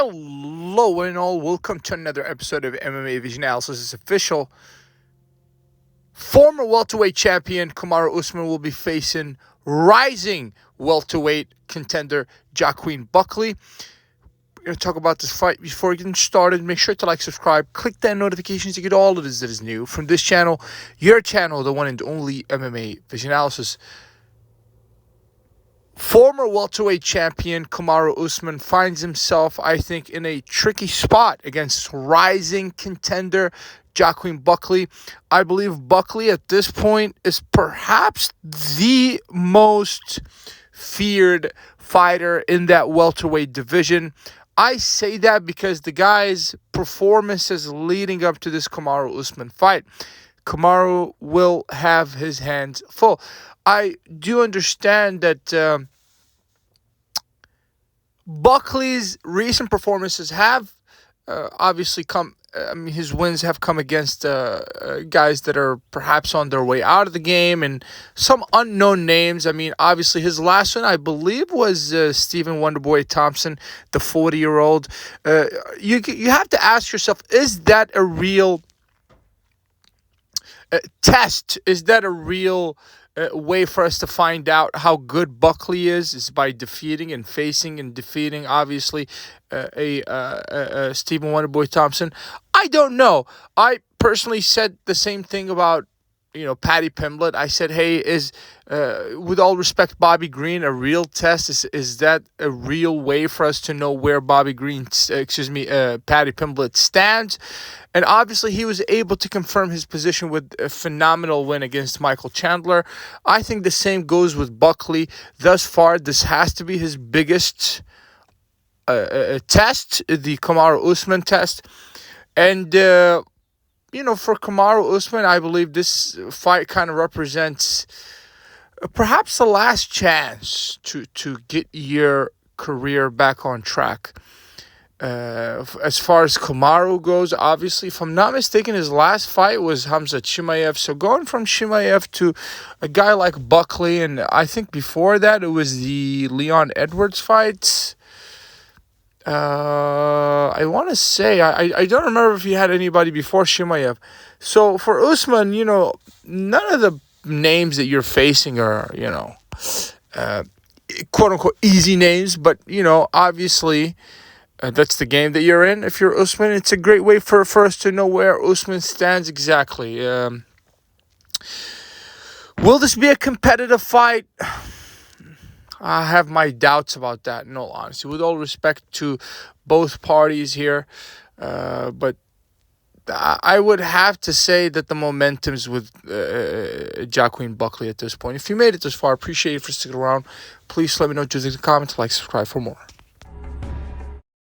Hello and all, welcome to another episode of MMA Vision Analysis. It's official. Former welterweight champion Kamaru Usman will be facing rising welterweight contender Joaquin Buckley. We're going to talk about this fight. Before getting started, make sure to like, subscribe, click that notifications to get all of this that is new from this channel, your channel, the one and only MMA Vision Analysis. Former welterweight champion Kamaru Usman finds himself, I think, in a tricky spot against rising contender Joaquin Buckley. I believe Buckley at this point is perhaps the most feared fighter in that welterweight division. I say that because the guy's performances leading up to this Kamaru Usman fight, Kamaru will have his hands full. I do understand that Buckley's recent performances have obviously come. His wins have come against guys that are perhaps on their way out of the game and some unknown names. Obviously, his last one, I believe, was Stephen Wonderboy Thompson, the 40-year-old. You have to ask yourself, is that a real test? Is that a real way for us to find out how good Buckley is by defeating, obviously, Stephen Wonderboy Thompson? I don't know. I personally said the same thing about, Paddy Pimblett. I said, hey, is, with all respect, Bobby Green a real test? Is that a real way for us to know where Paddy Pimblett stands? And obviously, he was able to confirm his position with a phenomenal win against Michael Chandler. I think the same goes with Buckley. Thus far, this has to be his biggest test, the Kamaru Usman test. And, for Kamaru Usman, I believe this fight kind of represents perhaps the last chance to get your career back on track. As far as Kamaru goes, obviously, if I'm not mistaken, his last fight was Khamzat Chimaev. So going from Chimaev to a guy like Buckley, and I think before that it was the Leon Edwards fight. I want to say, I don't remember if he had anybody before Chimaev. So for Usman, none of the names that you're facing are, quote unquote easy names, but, obviously, that's the game that you're in. If you're Usman, it's a great way for us to know where Usman stands exactly. Will this be a competitive fight? I have my doubts about that, in all honesty, with all respect to both parties here. But I would have to say that the momentum's with Joaquin Buckley at this point. If you made it this far, appreciate it for sticking around. Please let me know in the comments, like, subscribe for more.